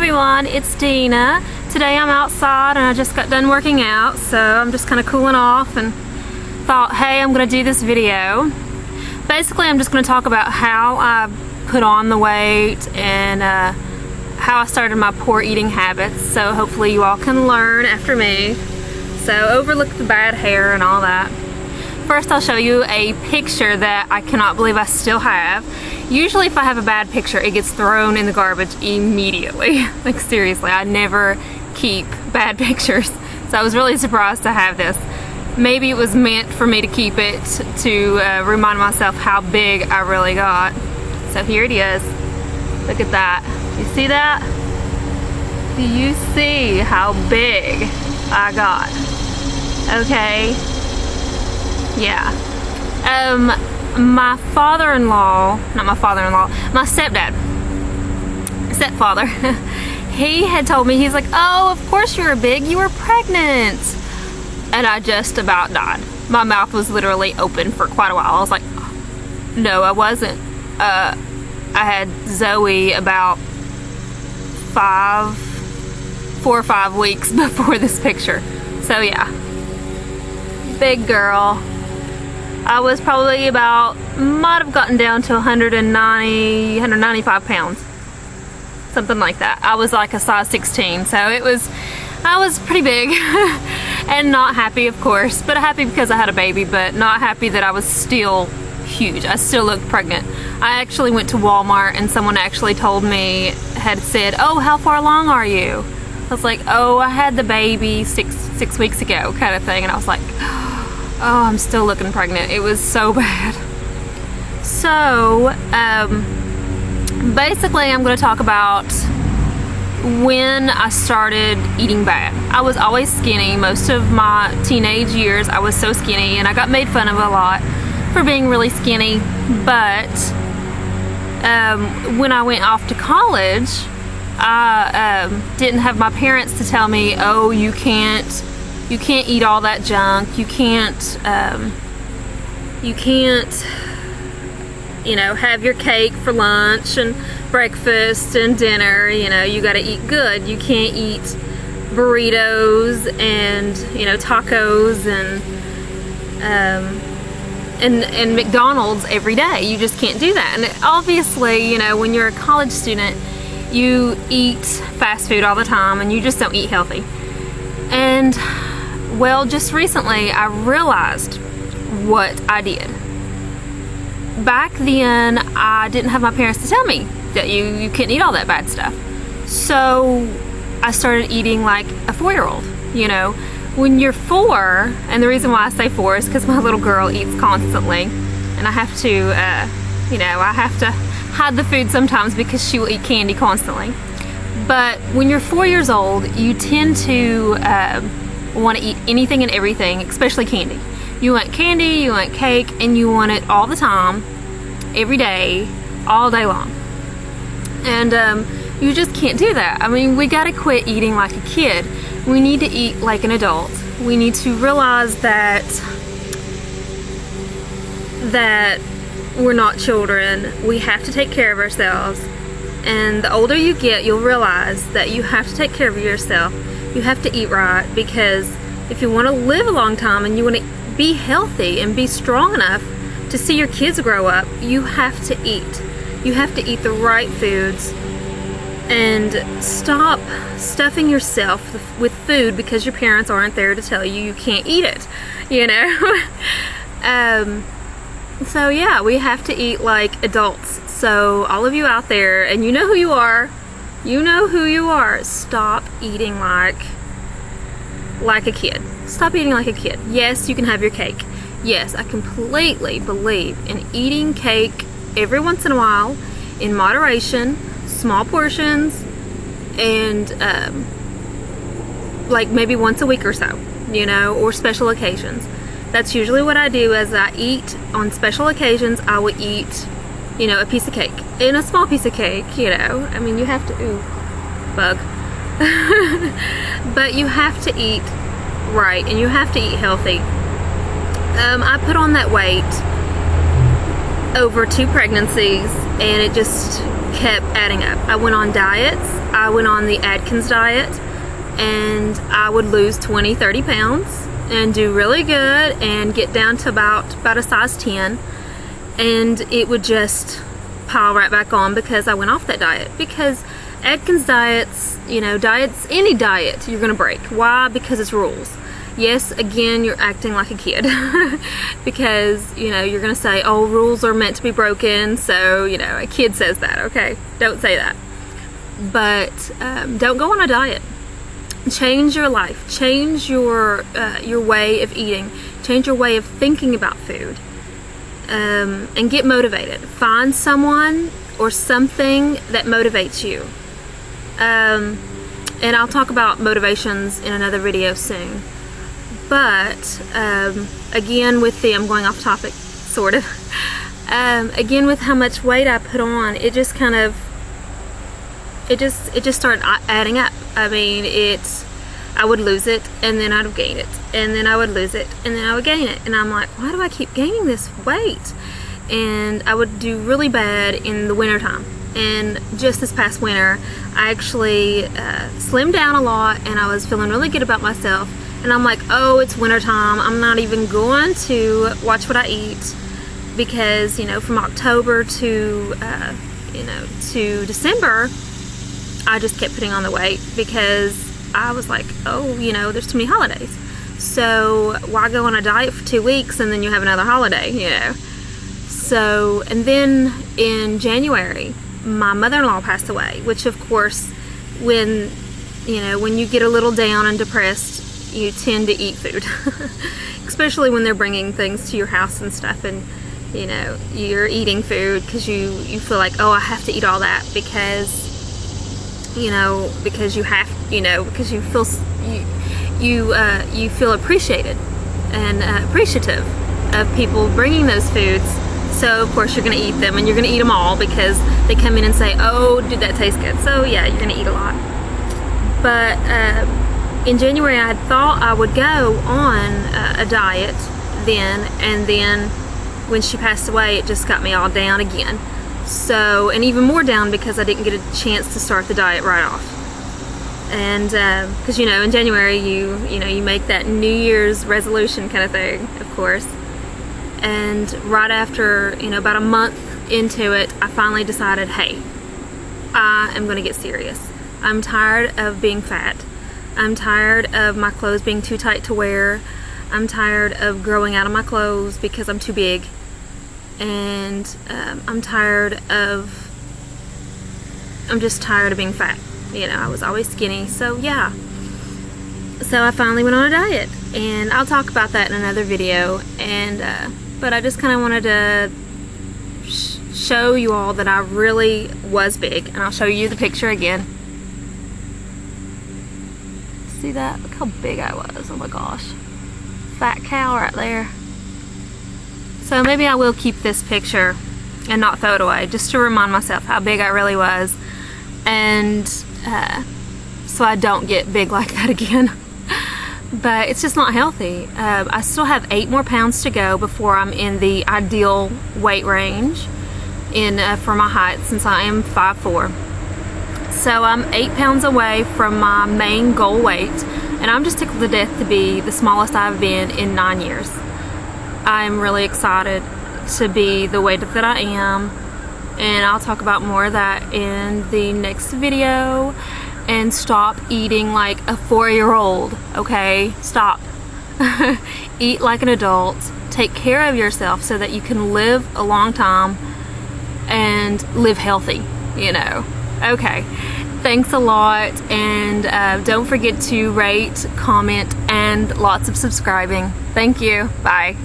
everyone, it's Dina. Today I'm outside and I just got done working out, so I'm just kind of cooling off and thought, hey, I'm going to do this video. Basically, I'm just going to talk about how I put on the weight and how I started my poor eating habits, so hopefully you all can learn after me. So overlook the bad hair and all that. First, I'll show you a picture that I cannot believe I still have. Usually if I have a bad picture, it gets thrown in the garbage immediately. Like seriously, I never keep bad pictures. So I was really surprised to have this. Maybe it was meant for me to keep it to remind myself how big I really got. So here it is. Look at that. You see that? Do you see how big I got? Okay. Yeah. My father-in-law, not my father-in-law, my stepfather, he had told me, he's like, oh, of course you were big, you were pregnant. And I just about died. My mouth was literally open for quite a while. I was like, no, I wasn't. I had Zoe about 4 or 5 weeks before this picture. So yeah, big girl. I was probably about, might have gotten down to 190, 195 pounds. Something like that. I was like a size 16, so I was pretty big. And not happy, of course, but happy because I had a baby, but not happy that I was still huge. I still looked pregnant. I actually went to Walmart and someone actually told me, had said, oh, how far along are you? I was like, oh, I had the baby six weeks ago, kind of thing. And I was like, oh, I'm still looking pregnant. It was so bad. So, basically I'm going to talk about when I started eating bad. I was always skinny. Most of my teenage years I was so skinny, and I got made fun of a lot for being really skinny. But when I went off to college, I didn't have my parents to tell me, oh, you can't eat all that junk. You can't, you know, have your cake for lunch and breakfast and dinner. You know, you got to eat good. You can't eat burritos and, you know, tacos and McDonald's every day. You just can't do that. And obviously, you know, when you're a college student, you eat fast food all the time and you just don't eat healthy. And well, just recently I realized what I did. Back then, I didn't have my parents to tell me that you couldn't eat all that bad stuff. So I started eating like a 4-year-old, you know. When you're 4, and the reason why I say 4 is because my little girl eats constantly, and I have to, you know, I have to hide the food sometimes because she will eat candy constantly. But when you're 4 years old, you tend to want to eat anything and everything, especially candy. You want candy, you want cake, and you want it all the time, every day, all day long. And you just can't do that. I mean, we gotta quit eating like a kid. We need to eat like an adult. We need to realize that we're not children. We have to take care of ourselves. And the older you get, you'll realize that you have to take care of yourself. You have to eat right, because if you want to live a long time and you want to be healthy and be strong enough to see your kids grow up, you have to eat. You have to eat the right foods and stop stuffing yourself with food because your parents aren't there to tell you you can't eat it, you know. So yeah, we have to eat like adults. So all of you out there, and you know who you are, stop eating like a kid. Stop eating like a kid. Yes, you can have your cake. Yes, I completely believe in eating cake every once in a while, in moderation, small portions, and like maybe once a week or so, you know, or special occasions. That's usually what I do. As I eat on special occasions, I will eat, you know, a piece of cake. And a small piece of cake, you know. I mean, you have to, ooh, bug. But you have to eat right, and you have to eat healthy. I put on that weight over 2 pregnancies, and it just kept adding up. I went on diets. I went on the Atkins diet, and I would lose 20-30 pounds and do really good and get down to about a size 10, and it would just pile right back on because I went off that diet. Because Atkins diets, you know, any diet you're gonna break. Why? Because it's rules. Yes, again, you're acting like a kid because, you know, you're gonna say, oh, rules are meant to be broken, so, you know, a kid says that. Okay, don't say that. But don't go on a diet. Change your life, change your way of eating, change your way of thinking about food, and get motivated. Find someone or something that motivates you. And I'll talk about motivations in another video soon. But again, I'm going off topic, sort of. Again, with how much weight I put on, it just kind of, it just started adding up. I mean, I would lose it, and then I'd gain it, and then I would lose it, and then I would gain it, and I'm like, why do I keep gaining this weight? And I would do really bad in the winter time. And just this past winter, I actually slimmed down a lot, and I was feeling really good about myself. And I'm like, oh, it's winter time. I'm not even going to watch what I eat, because, you know, from October to to December, I just kept putting on the weight because I was like, oh, you know, there's too many holidays. So why go on a diet for 2 weeks and then you have another holiday, you know? So, and then in January, my mother-in-law passed away, which of course, when you get a little down and depressed, you tend to eat food, especially when they're bringing things to your house and stuff, and you know, you're eating food because you feel like, oh, I have to eat all that because you have, because you feel you feel appreciated and appreciative of people bringing those foods. So of course you're gonna eat them, and you're gonna eat them all because they come in and say, oh, did that taste good? So yeah, you're gonna eat a lot. But in January, I had thought I would go on a diet then, and then when she passed away, it just got me all down again. So, and even more down because I didn't get a chance to start the diet right off. And because in January you make that New Year's resolution kind of thing, of course. And right after about a month into it, I finally decided, hey, I am going to get serious. I'm tired of being fat. I'm tired of my clothes being too tight to wear. I'm tired of growing out of my clothes because I'm too big. And I'm just tired of being fat. I was always skinny, so yeah. So I finally went on a diet, and I'll talk about that in another video. And but I just kind of wanted to show you all that I really was big, and I'll show you the picture again. See that? Look how big I was. Oh my gosh. Fat cow right there. So maybe I will keep this picture and not throw it away, just to remind myself how big I really was, and so I don't get big like that again. But it's just not healthy. I still have 8 more pounds to go before I'm in the ideal weight range for my height, since I am 5'4". So I'm 8 pounds away from my main goal weight, and I'm just tickled to death to be the smallest I've been in 9 years. I'm really excited to be the weight that I am, and I'll talk about more of that in the next video. And stop eating like a 4-year-old, okay? Stop. Eat like an adult. Take care of yourself so that you can live a long time and live healthy, Okay. Thanks a lot, and don't forget to rate, comment, and lots of subscribing. Thank you. Bye.